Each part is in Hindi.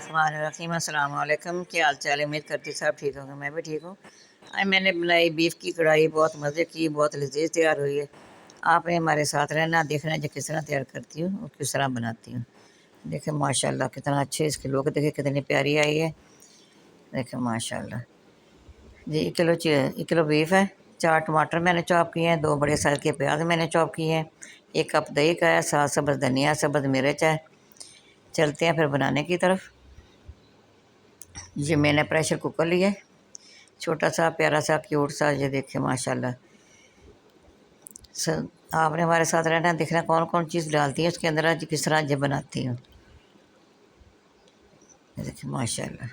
बिस्मिल्लाहिर्रहमानिर्रहीम। अस्सलाम वालेकुम। क्या हाल चाल है? उम्मीद करती सब ठीक होंगे। मैं भी ठीक हूँ। आज मैंने बनाई बीफ की कढ़ाई, बहुत मज़े की, बहुत लजीज तैयार हुई है। आपने हमारे साथ रहना, देखना जो किस तरह तैयार करती हूँ और किस तरह बनाती हूँ। देखें माशाल्लाह कितना अच्छे इसके लोग, देखें कितनी प्यारी आई है। देखें माशाल्लाह जी। 1 किलो बीफ है। 4 टमाटर मैंने चॉप किए हैं, 2 बड़े साइज़ के प्याज मैंने चॉप किए हैं, 1 कप दही का है, 7 सब्ज़ धनिया, सब्ज़ मिर्च है। चलते हैं फिर बनाने की तरफ। ये मैंने प्रेशर कुकर लिया, छोटा सा प्यारा सा क्यूट सा। ये देखिए माशाल्लाह। आपने हमारे साथ रहना, देखना कौन कौन चीज़ डालती है उसके अंदर, आज किस तरह ये बनाती हूँ। देखिए माशाल्लाह।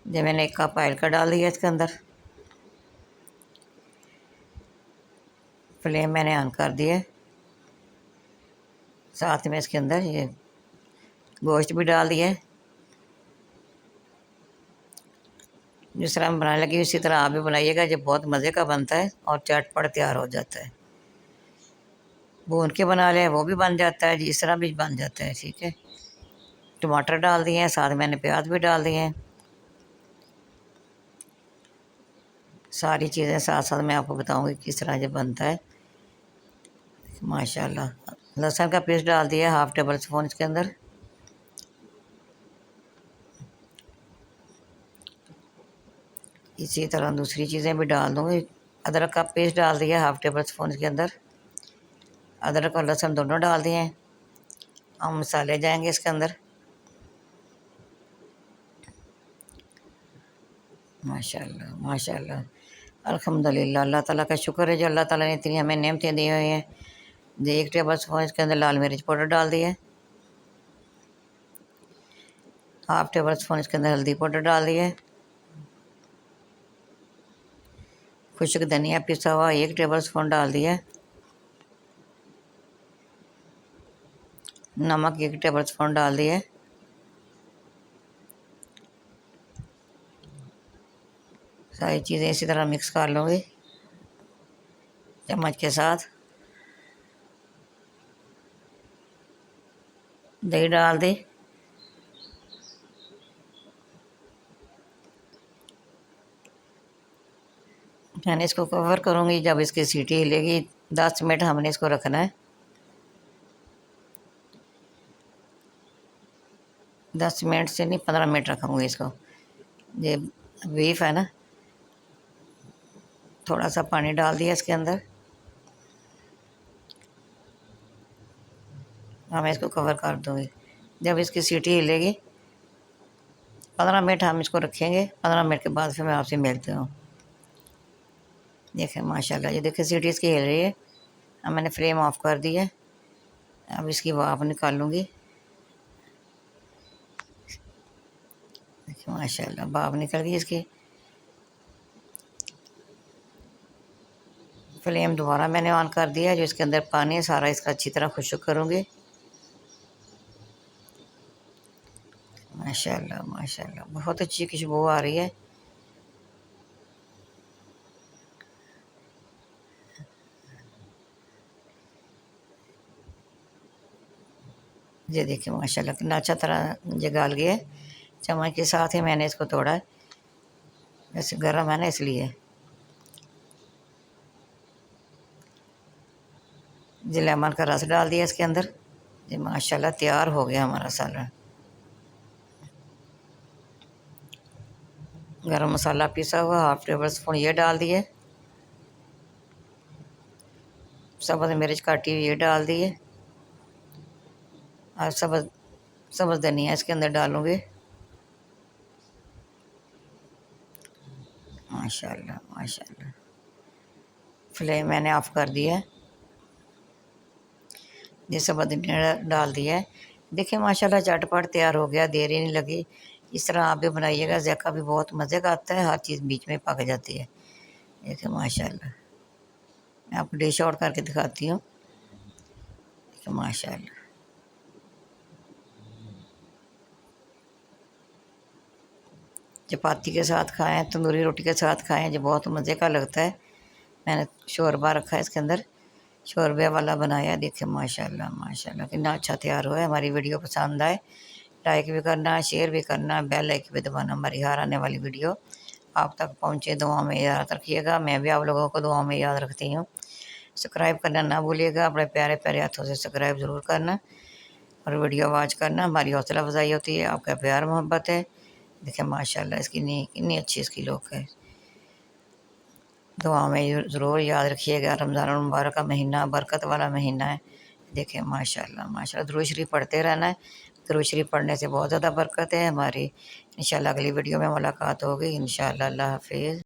ये मैंने 1 कप ऑयल का डाल दिया इसके अंदर। फ्लेम मैंने ऑन कर दिया। साथ में इसके अंदर ये गोश्त भी डाल दिया। जिस तरह हम बनाने लगी उसी तरह आप भी बनाइएगा। ये बहुत मज़े का बनता है और चटपट तैयार हो जाता है। भून के बना लें वो भी बन जाता है, इस तरह भी बन जाता है। ठीक है, टमाटर डाल दिए हैं, साथ मैंने प्याज भी डाल दिए हैं। सारी चीज़ें साथ साथ मैं आपको बताऊंगी किस तरह ये बनता है। माशाल्लाह। लहसुन का पेस्ट डाल दिया 1/2 टेबल स्पून इसके अंदर। इसी तरह दूसरी चीज़ें भी डाल दूँगी। अदरक का पेस्ट डाल दिया 1/2 टेबल स्पून इसके अंदर। अदरक और लहसुन दोनों डाल दिए हैं। हम मसाले जाएंगे इसके अंदर। माशाल्लाह माशाल्लाह, अल्हम्दुलिल्लाह। अल्लाह ताला का शुक्र है जो अल्लाह ताला ने इतनी हमें नेमतें दी हुई हैं। जो 1 टेबल स्पून इसके अंदर लाल मिर्च पाउडर डाल दिया, 1/2 टेबल स्पून इसके अंदर हल्दी पाउडर डाल दिया, खुश्क धनिया पिसा हुआ 1 टेबल स्पून डाल दिया, नमक 1 टेबल स्पून डाल दिया। सारी चीज़ें इसी तरह मिक्स कर लूँगी चम्मच के साथ। दही डाल दी। मैंने इसको कवर करूँगी, जब इसकी सीटी हिलेगी 10 मिनट हमने इसको रखना है। 10 मिनट से नहीं, 15 मिनट रखूँगी इसको। ये बीफ है ना, थोड़ा सा पानी डाल दिया इसके अंदर। हाँ, मैं इसको कवर कर दूँगी। जब इसकी सीटी हिलेगी 15 मिनट हम इसको रखेंगे। 15 मिनट के बाद फिर मैं आपसे मिलती हूँ। देखें माशाल्लाह, ये देखिए सीटी इसकी हिल रही है। अब मैंने फ्लेम ऑफ कर दी है। अब इसकी भाप निकालूँगी। देखिए माशाल्लाह, भाप निकल गई इसकी। फ्लेम दोबारा मैंने ऑन कर दिया। जो इसके अंदर पानी है सारा इसका अच्छी तरह खुश्क करूँगी। माशाल्लाह माशाल्लाह, बहुत अच्छी खुशबू आ रही है। ये देखिए माशाल्लाह कितना अच्छा तरह ये गाल गया है। चम्मच के साथ ही मैंने इसको तोड़ा है, वैसे गर्म है ना इसलिए। ये लेमन का रस डाल दिया इसके अंदर। ये माशाल्लाह तैयार हो गया हमारा सालन। गरम मसाला पिसा हुआ 1/2 टेबल स्पून ये डाल दिए। सब्ज़ मिर्च काटी हुई ये डाल दिए, और सब्ज़ धनिया इसके अंदर डालूँगी। माशाल्लाह माशाल्लाह। फ्लेम मैंने ऑफ कर दिया है। ये सब्ज़ धनिया डाल दिया है। देखिए माशाल्लाह झटपट तैयार हो गया, देर ही नहीं लगी। इस तरह आप भी बनाइएगा, ज़ायका भी बहुत मज़े का आता है, हर चीज़ बीच में पक जाती है। देखिए माशाल्लाह, मैं आपको डिश आउट करके दिखाती हूँ। देखिए माशाल्लाह, चपाती के साथ खाएं, तंदूरी रोटी के साथ खाएं, जो बहुत मज़े का लगता है। मैंने शोरबा रखा है इसके अंदर, शोरबे वाला बनाया। देखिए माशाल्लाह माशाल्लाह कितना अच्छा तैयार हुआ है। हमारी वीडियो पसंद आए लाइक भी करना, शेयर भी करना, बेल आइकन भी दबाना। हमारी हर आने वाली वीडियो आप तक पहुँचे। दुआ में याद रखिएगा, मैं भी आप लोगों को दुआ में याद रखती हूँ। सब्सक्राइब करना ना भूलिएगा, अपने प्यारे प्यारे हाथों से सब्सक्राइब ज़रूर करना और वीडियो वॉच करना। हमारी हौसला अफजाई होती है, आपका प्यार मोहब्बत है। देखिए माशाल्लाह इसकी कितनी अच्छी इसकी लुक है। दुआ में ज़रूर याद रखिएगा। रमज़ान मुबारक का महीना बरकत वाला महीना है। देखिए माशाल्लाह माशाल्लाह, दुरूद शरीफ पढ़ते रहना है। दुरूद शरीफ पढ़ने से बहुत ज़्यादा बरकत है हमारी। इंशाल्लाह अगली वीडियो में मुलाकात होगी इंशाल्लाह। अल्लाह हाफ़िज़।